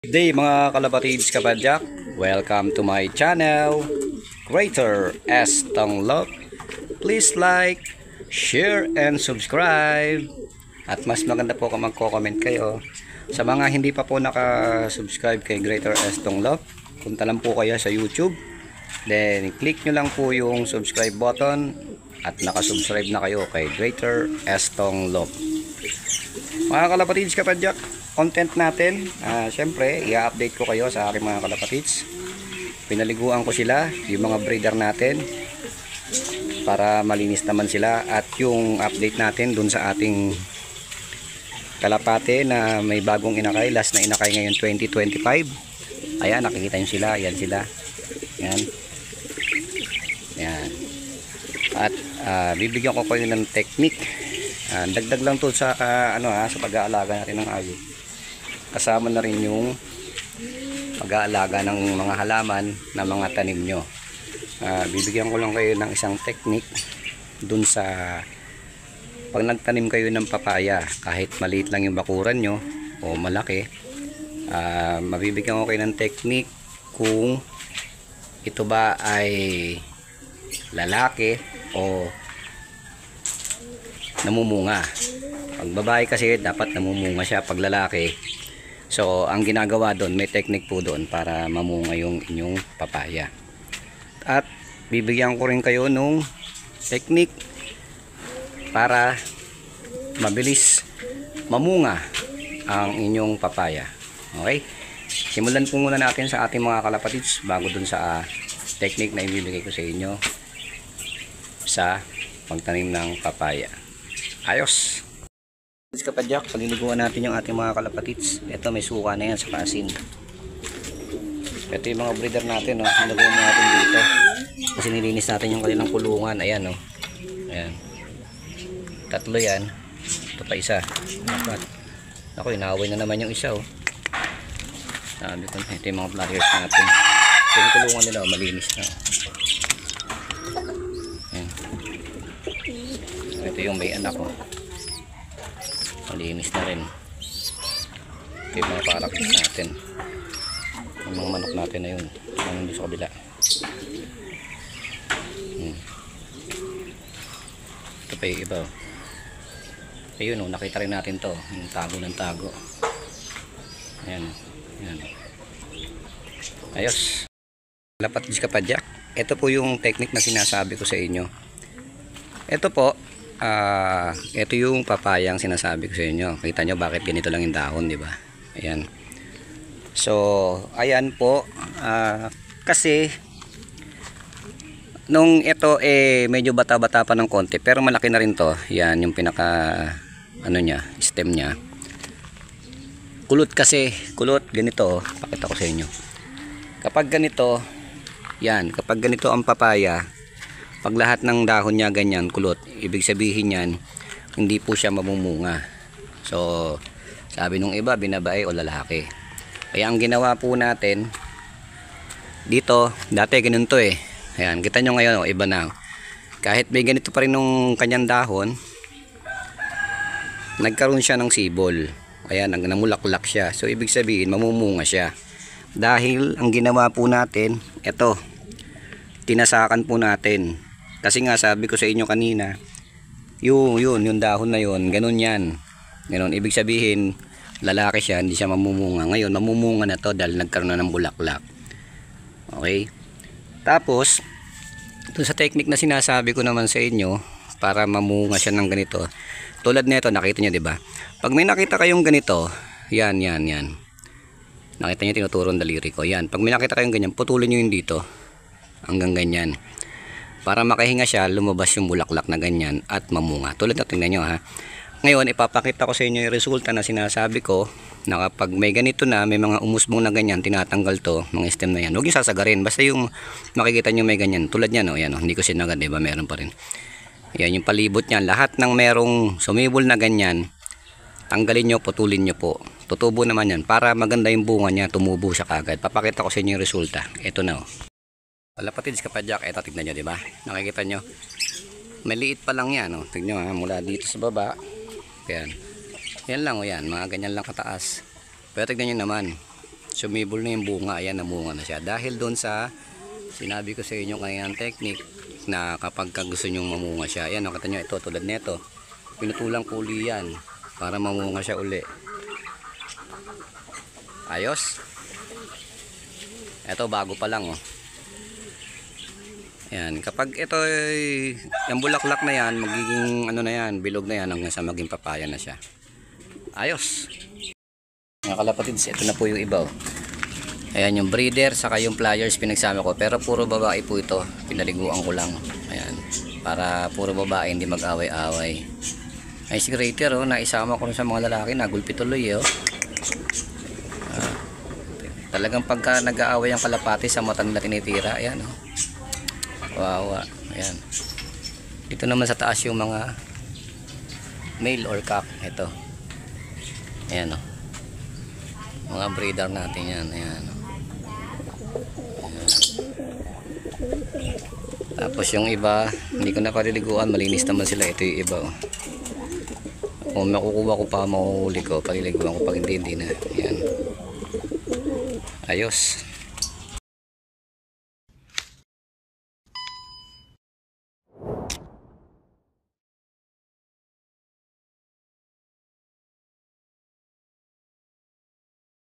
Good day mga kalapatids kapadyak, welcome to my channel, Greater S Tonglok. Please like, share, and subscribe. At mas maganda po kung magko-comment kayo. Sa mga hindi pa po naka-subscribe kay Greater S Tonglok, punta lang po kayo sa YouTube. Then click nyo lang po yung subscribe button at nakasubscribe na kayo kay Greater S Tonglok. Mga kalapatids kapadyak, content natin, syempre i-update ko kayo sa aking mga kalapatids. Pinaliguan ko sila, yung mga breeder natin, para malinis naman sila. At yung update natin dun sa ating kalapate na may bagong inakay, last na inakay ngayon 2025. Ayan, nakikita nyo sila, ayan sila, ayan, ayan. At bibigyan ko kayo ng technique, dagdag lang to sa sa pag-aalaga natin ng hayop. Kasama na rin yung pag-aalaga ng mga halaman na mga tanim nyo. Bibigyan ko lang kayo ng isang technique dun sa pag nagtanim kayo ng papaya, kahit maliit lang yung bakuran nyo o malaki, mabibigyan ko kayo ng technique kung ito ba ay lalaki o namumunga. Pag babae kasi dapat namumunga siya, pag lalaki. So, ang ginagawa doon, may technique po doon para mamunga yung inyong papaya. At bibigyan ko rin kayo nung technique para mabilis mamunga ang inyong papaya. Okay? Simulan po muna natin sa ating mga kalapatids bago doon sa technique na ibibigay ko sa inyo sa pagtanim ng papaya. Ayos! Kapadyak, paliliguan natin yung ating mga kalapatids. Ito, may suka na yan sa asin. Ito yung mga breeder natin, no? Nilagay natin dito kasi nilinis natin yung kanilang kulungan. Ayan, no? Ayan, tatlo yan. Ito pa isa, apat. Ako, inaway na naman yung isa, oh. Sabi ko, ito yung mga flyers natin. Ito yung kulungan nila, malinis na. Ayan. Ito yung may anak, oh. Malinis na rin. Ito yung mga parakit natin, yung mga manok natin na yun, nandun sa kabila. Ito pa yung iba, ayun, nakita rin natin to, yung tago ng tago. Ayan, ayan. Ayos. Kalapatids kapadyak, ito po yung technique na sinasabi ko sa inyo. Ito po, ito yung papayang sinasabi ko sa inyo. Kita nyo bakit ganito lang yung dahon, di ba? Ayan. So, ayan po. Kasi nung ito medyo bata-bata pa ng konti, pero malaki na rin to. Yan yung pinaka stem niya. Kulot kasi, kulot ganito. Pakita ko sa inyo. Kapag ganito, yan, kapag ganito ang papaya, pag lahat ng dahon niya ganyan kulot, ibig sabihin yan hindi po siya mamumunga. So, sabi nung iba, binabae o lalaki. Kaya ang ginawa po natin dito, dati ganun to eh. Ayan, kita nyo ngayon, iba na. Kahit may ganito pa rin nung kanyang dahon, nagkaroon siya ng sibol. Ayan, namulaklak siya. So, ibig sabihin, mamumunga siya. Dahil ang ginawa po natin, ito, tinasakan po natin. Kasi nga sabi ko sa inyo kanina, yung dahon na yun, ganun yan. Ganun, ibig sabihin, lalaki siya, hindi siya mamumunga. Ngayon, mamumunga na to dahil nagkaroon na ng bulaklak. Okay? Tapos, ito sa technique na sinasabi ko naman sa inyo, para mamunga siya ng ganito. Tulad nito, nakita nyo, di ba? Pag may nakita kayong ganito, yan. Nakita nyo, tinuturong daliri ko. Yan, pag may nakita kayong ganyan, putulin nyo yung dito. Hanggang ganyan. Para makahinga siya, lumabas yung bulaklak na ganyan at mamunga. Tulad na, tingnan nyo ha. Ngayon, ipapakita ko sa inyo yung resulta na sinasabi ko, na kapag may ganito na, may mga umusbong na ganyan, tinatanggal to, mga stem na yan. Huwag yung sasagarin, basta yung makikita nyo may ganyan. Tulad yan, yan, hindi ko sinagad, diba? Meron pa rin. Yan, yung palibot niyan. Lahat ng merong sumibol na ganyan, tanggalin nyo, putulin nyo po. Tutubo naman yan. Para maganda yung bunga niya, tumubo siya kagad. Papakita ko sa inyo yung resulta. Ito na, oh. Kalapatids kapadyak, eto tignan nyo, diba? Nakikita nyo, maliit pa lang yan, oh. Tignan nyo, mula dito sa baba, yan, yan lang, oh, yan, mga ganyan lang kataas. Pero tignan nyo naman, Sumibol na yung bunga. Ayan, namunga na siya. Dahil doon sa sinabi ko sa inyo kanyang technique na kapag gusto nyong mamunga siya. Ayan, nakita nyo ito, tulad nito. Pinutulang ko uli yan para mamunga siya uli. Ayos. Ito, bago pa lang, oh. Ayan, kapag ito yung bulaklak na yan, magiging ano na yan, bilog na yan hanggang sa maging papaya na siya. Ayos. Mga kalapatids, ito na po yung iba, oh. Ayan, yung breeder saka yung pliers pinagsama ko, pero puro babae po ito, pinaliguan ko lang. Ayan, para puro babae, hindi mag-away-away. Ay, si Greater, oh, naisama ko rin sa mga lalaki, nagulpi tuloy, oh. Talagang pagka nag-aaway ang kalapati sa mata nila tinitira. Ayan, oh. Wawa. Ayan. Dito naman sa taas yung mga male or cock. Ito. Ayan, oh. Mga breeder natin yan. Ayan, oh. Ayan. Tapos yung iba, hindi ko na paliliguan. Malinis naman sila. Ito yung iba, oh. Kung makukuha ko pa, makuhuli ko, paliliguan ko pag hindi na. Ayan. Ayos.